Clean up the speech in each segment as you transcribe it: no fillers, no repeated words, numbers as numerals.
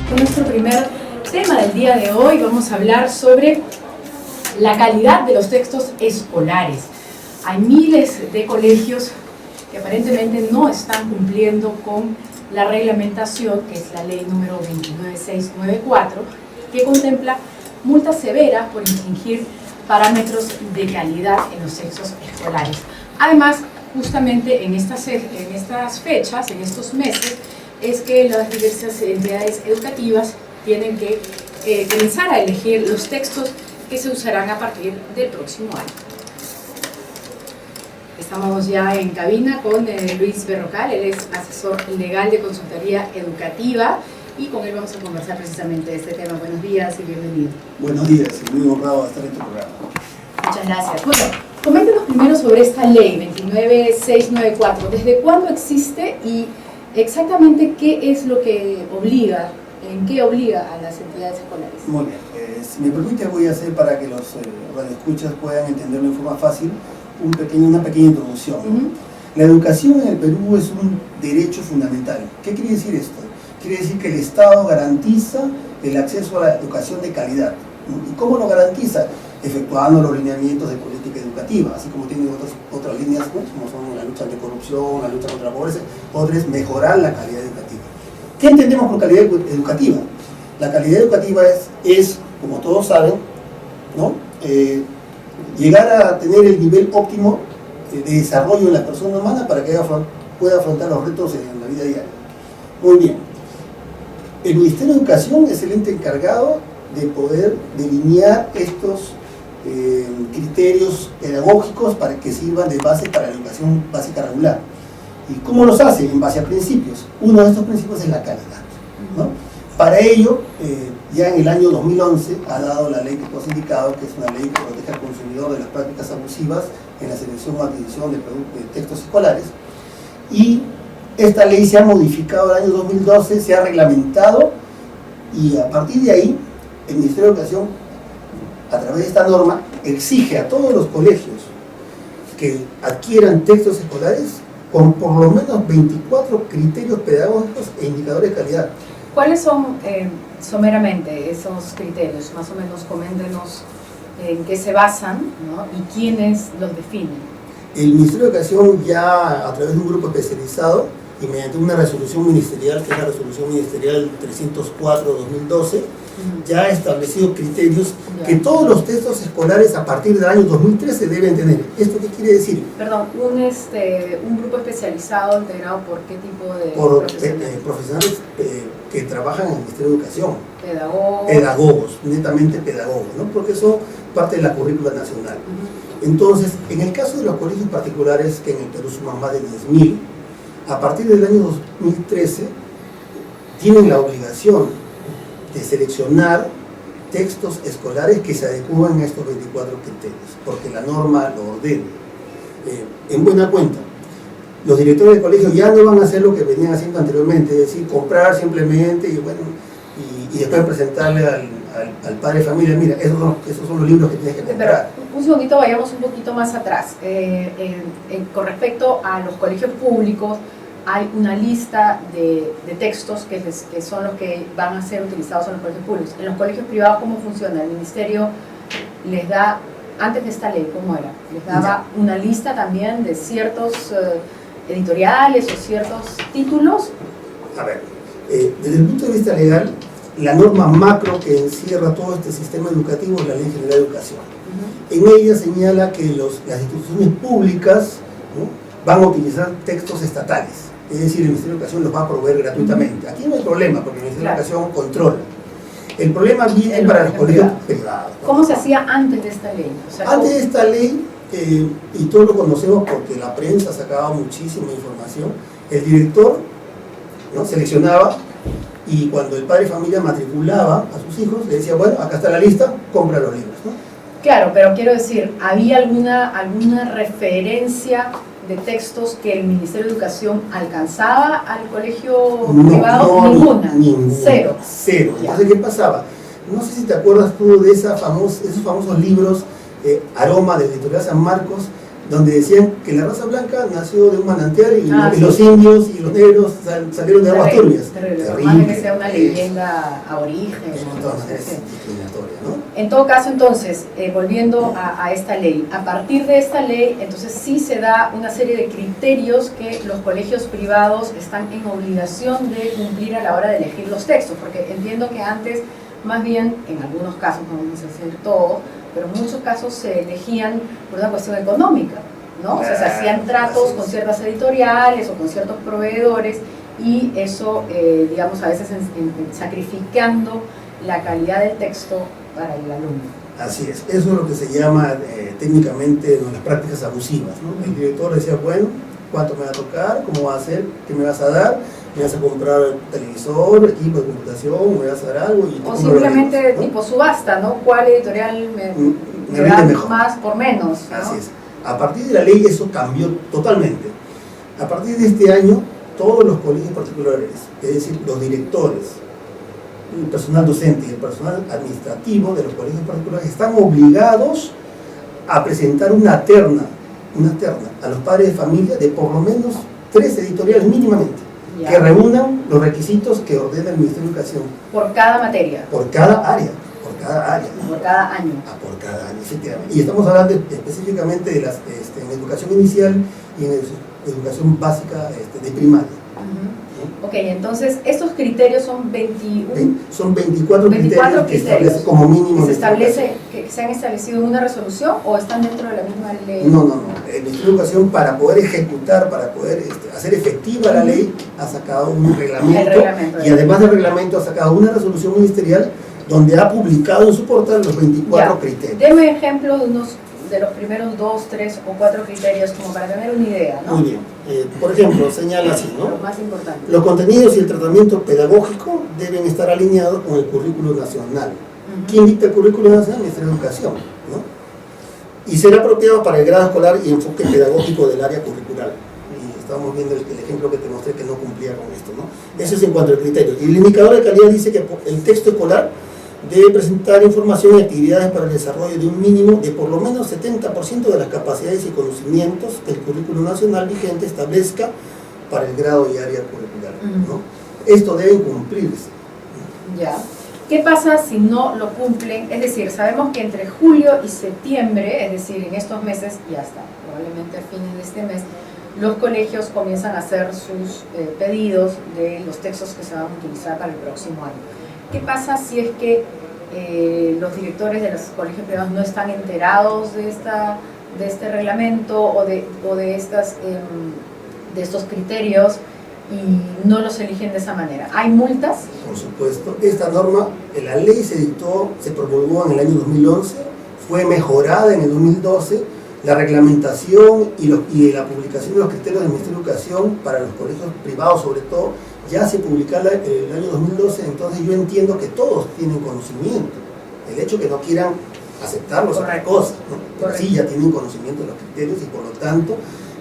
con nuestro primer tema del día de hoy. Vamos a hablar sobre la calidad de los textos escolares. Hay miles de colegios que aparentemente no están cumpliendo con la reglamentación, que es la ley número 29694, que contempla multas severas por infringir parámetros de calidad en los textos escolares. Además, justamente en estas fechas, en estos meses, es que las diversas entidades educativas tienen que comenzar a elegir los textos que se usarán a partir del próximo año. Estamos ya en cabina con Luis Berrocal, él es asesor legal de consultoría educativa y con él vamos a conversar precisamente de este tema. Buenos días y bienvenido. Buenos días, muy honrado de estar en tu programa. Muchas gracias. Bueno, coméntenos primero sobre esta ley 29694. ¿Desde cuándo existe y exactamente qué es lo que obliga, en qué obliga a las entidades escolares? Muy bien, si me permite voy a hacer para que los radioescuchas puedan entenderlo de forma fácil una pequeña introducción. La educación en el Perú es un derecho fundamental. ¿Qué quiere decir esto? Quiere decir que el Estado garantiza el acceso a la educación de calidad. ¿Y cómo lo garantiza? Efectuando los lineamientos de política educativa, así como tienen otras líneas, ¿no? Como son la lucha anticorrupción, la lucha contra la pobreza, otra es mejorar la calidad educativa. ¿Qué entendemos por calidad educativa? La calidad educativa es como todos saben, ¿no? Llegar a tener el nivel óptimo de desarrollo en la persona humana para que pueda afrontar los retos en la vida diaria. Muy bien. El Ministerio de Educación es el ente encargado de poder delinear estos criterios pedagógicos para que sirvan de base para la educación básica regular. ¿Y cómo los hace? En base a principios. Uno de estos principios es la calidad, ¿no? Para ello, ya en el año 2011 ha dado la ley que tú has indicado, que es una ley que protege al consumidor de las prácticas abusivas en la selección o adquisición de textos escolares. Y esta ley se ha modificado en el año 2012, se ha reglamentado y a partir de ahí el Ministerio de Educación, a través de esta norma, exige a todos los colegios que adquieran textos escolares con por lo menos 24 criterios pedagógicos e indicadores de calidad. ¿Cuáles son someramente esos criterios? Más o menos coméntenos en qué se basan, ¿no? Y quiénes los definen. El Ministerio de Educación ya a través de un grupo especializado y mediante una resolución ministerial, que es la resolución ministerial 304-2012, ya ha establecido criterios que todos los textos escolares a partir del año 2013 deben tener. ¿Esto qué quiere decir? Perdón, un grupo especializado integrado por qué tipo de profesionales? Profesionales que trabajan en el Ministerio de Educación. Pedagogos. Pedagogos, netamente pedagogos, ¿no? Porque son parte de la currícula nacional. Entonces, en el caso de los colegios particulares, que en el Perú suman más de 10.000, a partir del año 2013 tienen la obligación de seleccionar textos escolares que se adecúan a estos 24 criterios, porque la norma lo ordena. En buena cuenta, los directores de colegio ya no van a hacer lo que venían haciendo anteriormente, es decir, comprar simplemente y después presentarle al padre de familia, mira, esos son los libros que tienes que comprar. Pero un segundito, vayamos un poquito más atrás. Con respecto a los colegios públicos, hay una lista de textos que son los que van a ser utilizados en los colegios públicos. En los colegios privados, ¿cómo funciona? El ministerio les da, antes de esta ley, ¿cómo era? Les daba una lista también de ciertos editoriales o ciertos títulos. A ver, desde el punto de vista legal, la norma macro que encierra todo este sistema educativo es la Ley General de Educación. En ella señala que las instituciones públicas, ¿no?, van a utilizar textos estatales. Es decir, el Ministerio de Educación los va a proveer gratuitamente. Aquí no hay problema, porque el Ministerio de Educación controla. El problema viene para los colegios privados. ¿Cómo se hacía antes de esta ley? O sea, antes de esta ley, y todos lo conocemos porque la prensa sacaba muchísima información, el director, ¿no?, seleccionaba, y cuando el padre de familia matriculaba a sus hijos, le decía, bueno, acá está la lista, compra los libros, ¿no? Claro, pero quiero decir, ¿había alguna referencia de textos que el Ministerio de Educación alcanzaba al colegio privado? Ninguna. Cero. Entonces, ¿qué pasaba? No sé si te acuerdas tú de esos famosos libros, Aroma, de Editorial San Marcos, donde decían que la raza blanca nació de un manantial y, sí. los indios y los negros salieron de aguas turbias. Por más de que sea una leyenda aborigen. De todas maneras es discriminatoria, ¿no? En todo caso, entonces, volviendo a esta ley, a partir de esta ley, entonces sí se da una serie de criterios que los colegios privados están en obligación de cumplir a la hora de elegir los textos, porque entiendo que antes, más bien, en algunos casos, no vamos a decir todo, pero en muchos casos se elegían por una cuestión económica, ¿no? O sea, se hacían tratos con ciertas editoriales o con ciertos proveedores y eso, digamos, a veces sacrificando la calidad del texto para el alumno. Así es, eso es lo que se llama técnicamente las prácticas abusivas, ¿no? El director decía, bueno, ¿cuánto me va a tocar? ¿Cómo va a ser? ¿Qué me vas a dar? ¿Me vas a comprar televisor, equipo de computación? ¿Me vas a dar algo? Y o simplemente libros, ¿no? Tipo subasta, ¿no? ¿Cuál editorial me da mejor, más por menos? ¿no? Así es. A partir de la ley eso cambió totalmente. A partir de este año, todos los colegios particulares, es decir, los directores, el personal docente y el personal administrativo de los colegios particulares están obligados a presentar una terna a los padres de familia de por lo menos 3 editoriales mínimamente, que reúnan los requisitos que ordena el Ministerio de Educación. Por cada materia. Por cada área. Por cada área. Por cada año. Por cada año, efectivamente. Y estamos hablando específicamente de las en educación inicial y en educación básica de primaria. Ok, entonces estos criterios son 21. Son 24 criterios que establecen como mínimo. ¿Que se han establecido en una resolución o están dentro de la misma ley? No. El Ministerio de Educación, para poder ejecutar, para poder hacer efectiva la ley, ha sacado un reglamento. Y además del reglamento ha sacado una resolución ministerial donde ha publicado en su portal los 24 criterios. Deme ejemplo de los primeros 2, 3 o 4 criterios como para tener una idea, ¿no? Muy bien. Por ejemplo, señala así, ¿no? Lo más importante. Los contenidos y el tratamiento pedagógico deben estar alineados con el currículo nacional. ¿Quién dicta el currículo nacional? El Ministerio de Educación, ¿no? Y ser apropiado para el grado escolar y enfoque pedagógico del área curricular. Y estamos viendo el ejemplo que te mostré que no cumplía con esto, ¿no? Eso es en cuanto al criterio. Y el indicador de calidad dice que el texto escolar debe presentar información y actividades para el desarrollo de un mínimo de por lo menos 70% de las capacidades y conocimientos que el currículo nacional vigente establezca para el grado y área curricular, ¿no? Esto debe cumplirse. Ya. ¿Qué pasa si no lo cumplen? Es decir, sabemos que entre julio y septiembre, es decir, en estos meses y hasta probablemente a fines de este mes, los colegios comienzan a hacer sus pedidos de los textos que se van a utilizar para el próximo año. ¿Qué pasa si es que los directores de los colegios privados no están enterados de este reglamento o de estos criterios y no los eligen de esa manera? ¿Hay multas? Por supuesto. Esta norma, la ley se promulgó en el año 2011, fue mejorada en el 2012, la reglamentación y la publicación de los criterios del Ministerio de Educación para los colegios privados sobre todo, ya se publicaron en el año 2012, entonces yo entiendo que todos tienen conocimiento. El hecho que no quieran aceptarlo es otra cosa, ¿no? Pero sí ya tienen conocimiento de los criterios y por lo tanto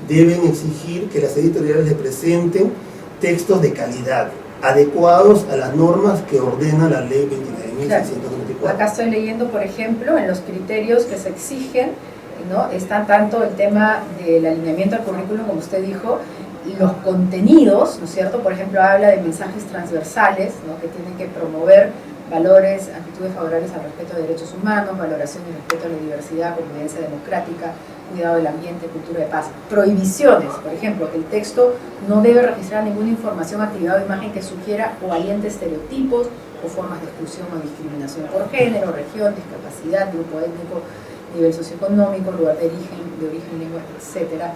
deben exigir que las editoriales les presenten textos de calidad, adecuados a las normas que ordena la ley 29.624. Acá estoy leyendo, por ejemplo, en los criterios que se exigen, ¿no? Están tanto el tema del alineamiento al currículum, como usted dijo, los contenidos, ¿no es cierto? Por ejemplo, habla de mensajes transversales, ¿no? Que tienen que promover valores, actitudes favorables al respeto de derechos humanos, valoración y respeto a la diversidad, convivencia democrática, cuidado del ambiente, cultura de paz. Prohibiciones, por ejemplo, que el texto no debe registrar ninguna información, actividad o imagen que sugiera o aliente estereotipos o formas de exclusión o discriminación por género, región, discapacidad, grupo étnico, nivel socioeconómico, lugar de origen, lengua, etc.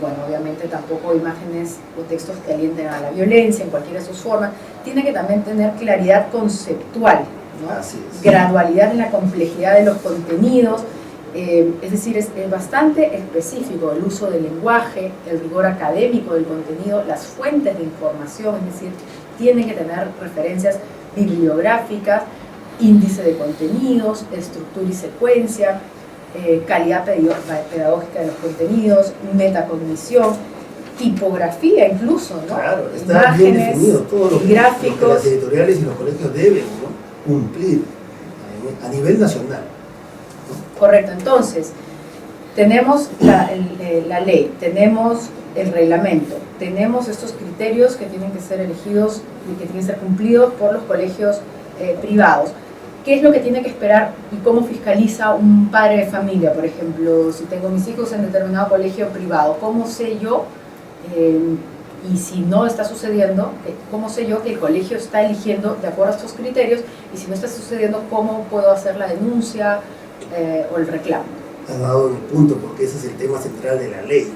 Bueno, obviamente tampoco imágenes o textos que alienten a la violencia en cualquiera de sus formas. Tiene que también tener claridad conceptual, ¿no? Así es. Gradualidad en la complejidad de los contenidos, es decir, es bastante específico el uso del lenguaje, el rigor académico del contenido, las fuentes de información, es decir, tiene que tener referencias bibliográficas, índice de contenidos, estructura y secuencia, calidad pedagógica de los contenidos, metacognición, tipografía incluso, ¿no? Claro, está bien definido todo lo que gráficos. Las editoriales y los colegios deben, ¿no? Cumplir a nivel nacional, ¿no? Correcto, entonces, tenemos la ley, tenemos el reglamento, tenemos estos criterios que tienen que ser elegidos y que tienen que ser cumplidos por los colegios privados. ¿Qué es lo que tiene que esperar y cómo fiscaliza un padre de familia? Por ejemplo, si tengo mis hijos en determinado colegio privado, ¿cómo sé yo, y si no está sucediendo, cómo sé yo que el colegio está eligiendo de acuerdo a estos criterios? Y si no está sucediendo, ¿cómo puedo hacer la denuncia o el reclamo? Has dado el punto, porque ese es el tema central de la ley.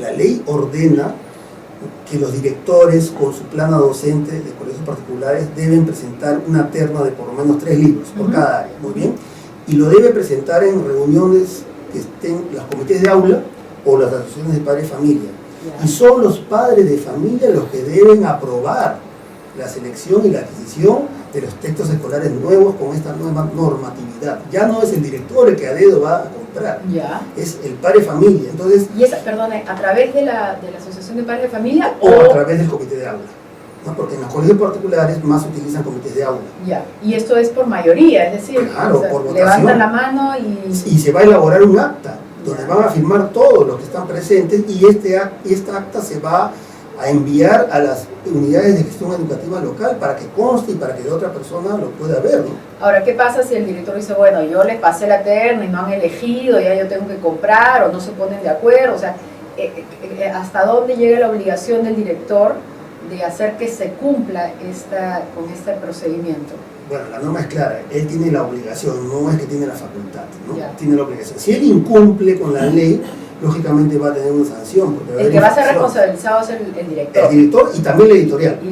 La ley ordena que los directores con su plana docente de colegios particulares deben presentar una terna de por lo menos 3 libros por cada área, muy bien, y lo debe presentar en reuniones que estén los comités de aula o las asociaciones de padres de familia. Y son los padres de familia los que deben aprobar la selección y la adquisición de los textos escolares nuevos con esta nueva normatividad. Ya no es el director el que a dedo va a comprar, es el padre de familia. Entonces, y esa, perdone, ¿a través de la asociación de padres de familia o a través del comité de aula? ¿No? Porque en los colegios particulares más utilizan comités de aula. Y esto es por mayoría, es decir, claro, por votación. Levantan la mano y se va a elaborar un acta donde van a firmar todos los que están presentes, y esta acta se va a enviar a las unidades de gestión educativa local para que conste y para que la otra persona lo pueda ver, ¿no? Ahora, ¿qué pasa si el director dice, bueno, yo les pasé la terna y no han elegido, ya yo tengo que comprar, o no se ponen de acuerdo? O sea, ¿hasta dónde llega la obligación del director de hacer que se cumpla con este procedimiento? Bueno, la norma es clara, él tiene la obligación, no es que tiene la facultad, ¿no? Tiene la obligación. Si él incumple con la ley, lógicamente va a tener una sanción. Porque el que va a ser responsabilizado es el director. El director y también la editorial. Y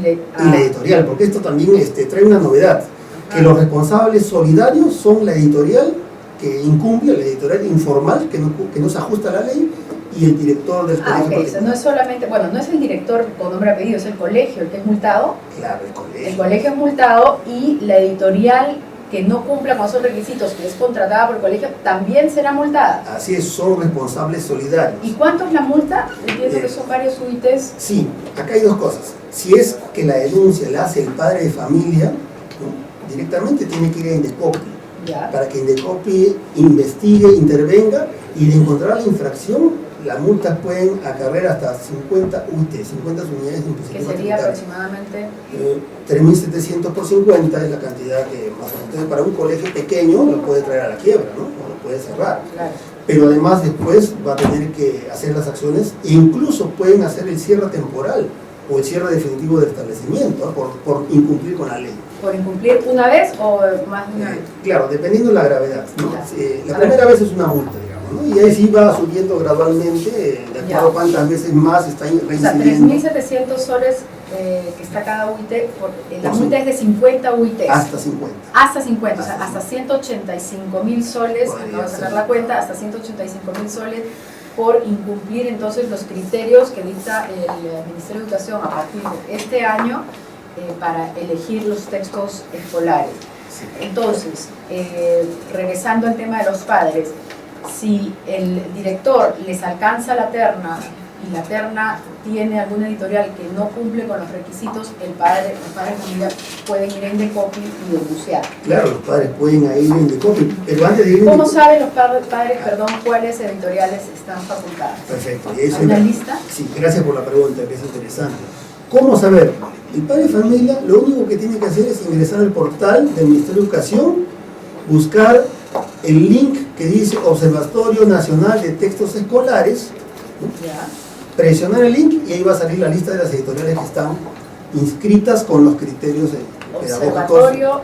la editorial, porque esto también trae una novedad, que los responsables solidarios son la editorial que incumple, la editorial informal que no se ajusta a la ley, y el director del colegio. Okay. No es solamente, bueno, no es el director con nombre y apellido, es el colegio el que es multado. Claro, el colegio. El colegio es multado, y la editorial que no cumpla con esos requisitos, que es contratada por el colegio, también será multada. Así es, son responsables solidarios. ¿Y cuánto es la multa? Entiendo que son varios UITs. Sí, acá hay dos cosas. Si es que la denuncia la hace el padre de familia, ¿no? Directamente tiene que ir a Indecopi, para que Indecopi investigue, intervenga, y de encontrar la infracción, las multas pueden acarrear hasta 50 UIT, 50 unidades de imposición. ¿Qué sería aproximadamente? 3.700 por 50 es la cantidad que más o menos para un colegio pequeño lo puede traer a la quiebra, ¿no? O lo puede cerrar. Claro. Pero además después va a tener que hacer las acciones, e incluso pueden hacer el cierre temporal o el cierre definitivo del establecimiento, por incumplir con la ley. ¿Por incumplir una vez o más de una vez? Claro, dependiendo de la gravedad, ¿no? La primera vez es una multa, ¿no? Y ahí sí va subiendo gradualmente, de acuerdo a cuántas veces más está reincidiendo. O sea, 3.700 soles que está cada UIT, la multa es de 50 UIT. Hasta 50. Hasta 50, o sea, hasta 185.000 soles, acabo de sacar la cuenta, hasta 185.000 soles por incumplir entonces los criterios que dicta el Ministerio de Educación a partir de este año para elegir los textos escolares. Sí. Entonces, regresando al tema de los padres, si el director les alcanza la terna y la terna tiene alguna editorial que no cumple con los requisitos, los padres de familia pueden ir a Indecopi y denunciar. Claro, los padres pueden ir a Indecopi, pero antes de ir a ¿Cómo saben los padres, cuáles editoriales están facultadas? Perfecto. ¿Hay una lista? Sí, gracias por la pregunta, que es interesante. ¿Cómo saber? El padre de familia lo único que tiene que hacer es ingresar al portal del Ministerio de Educación, buscar el link que dice Observatorio Nacional de Textos Escolares, ¿no? Presionar el link y ahí va a salir la lista de las editoriales que están inscritas con los criterios pedagógicos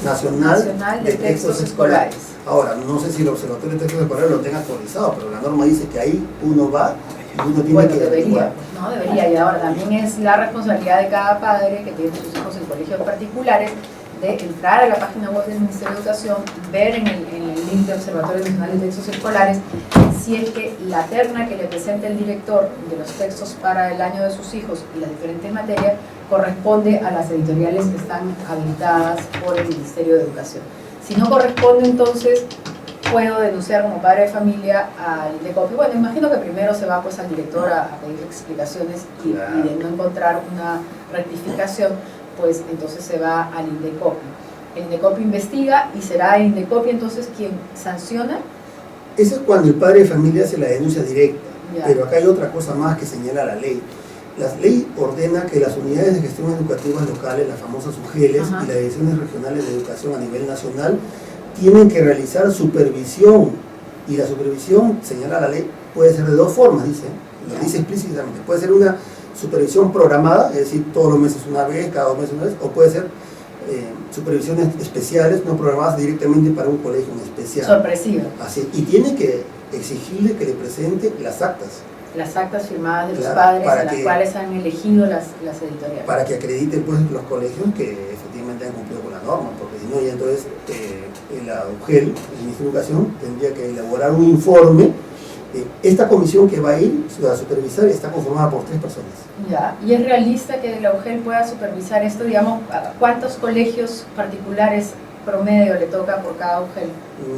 Nacional de Textos Escolares. Ahora, no sé si el Observatorio de Textos Escolares lo tenga actualizado, pero la norma dice que ahí uno va y uno tiene que debería, ¿no? Debería, y ahora también es la responsabilidad de cada padre que tiene sus hijos en colegios particulares de entrar a la página web del Ministerio de Educación, ver en el link del Observatorio Nacional de Textos Escolares si es que la terna que le presenta el director de los textos para el año de sus hijos y las diferentes materias corresponde a las editoriales que están habilitadas por el Ministerio de Educación. Si no corresponde, entonces puedo denunciar como padre de familia al Indecopi. Bueno, imagino que primero se va pues al director a pedir explicaciones y de no encontrar una rectificación, pues entonces se va al Indecopi. El Indecopi investiga y será el Indecopi entonces quien sanciona. Ese es cuando el padre de familia hace la denuncia directa, Ya. pero acá hay otra cosa más que señala la ley. La ley ordena que las unidades de gestión educativas locales, las famosas UGELES, Ajá. y las direcciones regionales de educación a nivel nacional tienen que realizar supervisión, y la supervisión, señala la ley, puede ser de dos formas, lo dice explícitamente. Puede ser una supervisión programada, es decir, todos los meses una vez, cada 2 meses una vez, o puede ser supervisiones especiales, no programadas directamente para un colegio en especial. Sorpresiva. Así, y tiene que exigirle que le presente las actas, Las actas firmadas de los Claro, padres para en las que- cuales han elegido las editoriales. para que acrediten pues los colegios que efectivamente han cumplido con la norma, porque si no, ya entonces la UGEL, el Ministerio de Educación, tendría que elaborar un informe. Esta comisión que va a ir a supervisar está conformada por 3 personas. Ya. ¿Y es realista que la UGEL pueda supervisar esto? Digamos, ¿a cuántos colegios particulares promedio le toca por cada UGEL?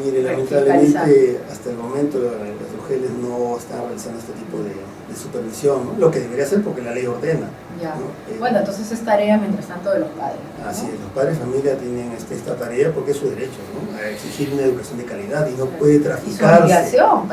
Mire, lamentablemente hasta el momento las UGELes no están realizando este tipo de supervisión, ¿no? Lo que debería hacer porque la ley ordena. Ya. ¿no? Bueno, entonces es tarea mientras tanto de los padres, ¿no? Así es, los padres de familia tienen esta tarea porque es su derecho, ¿no? A exigir una educación de calidad y no puede Y su traficarse. obligación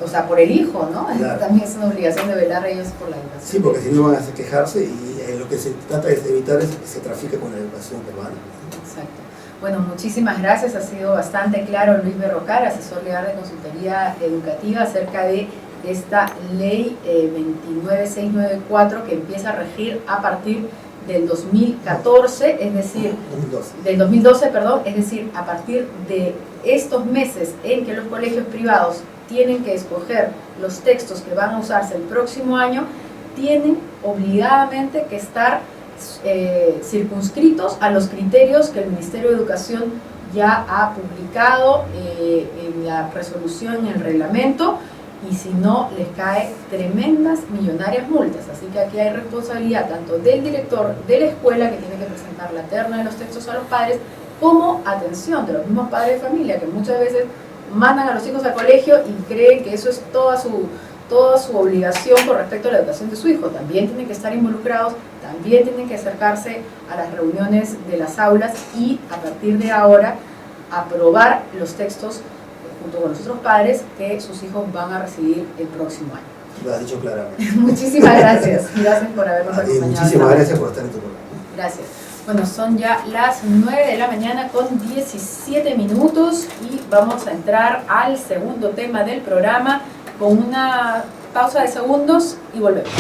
o sea, por el hijo, ¿no? Claro. También es una obligación de velar ellos por la educación. Sí, porque si no van a quejarse y lo que se trata es de evitar es que se trafique con la educación peruana. Exacto. Bueno, muchísimas gracias. Ha sido bastante claro Luis Berrocal, asesor legal de consultoría educativa, acerca de esta ley 29694 que empieza a regir a partir del 2014, es decir, 2012. del 2012, perdón, es decir, a partir de estos meses en que los colegios privados tienen que escoger los textos que van a usarse el próximo año, tienen obligadamente que estar circunscritos a los criterios que el Ministerio de Educación ya ha publicado en la resolución, en el reglamento, y si no, les cae tremendas, millonarias multas. Así que aquí hay responsabilidad tanto del director de la escuela, que tiene que presentar la terna de los textos a los padres, como, atención, de los mismos padres de familia, que muchas veces mandan a los hijos al colegio y creen que eso es toda su obligación con respecto a la educación de su hijo. También tienen que estar involucrados, también tienen que acercarse a las reuniones de las aulas y a partir de ahora aprobar los textos junto con los otros padres que sus hijos van a recibir el próximo año. Lo has dicho claramente. Muchísimas gracias. Gracias por habernos acompañado. Muchísimas gracias por estar en tu programa. Gracias. Bueno, son ya las 9 de la mañana con 17 minutos y vamos a entrar al segundo tema del programa con una pausa de segundos y volvemos.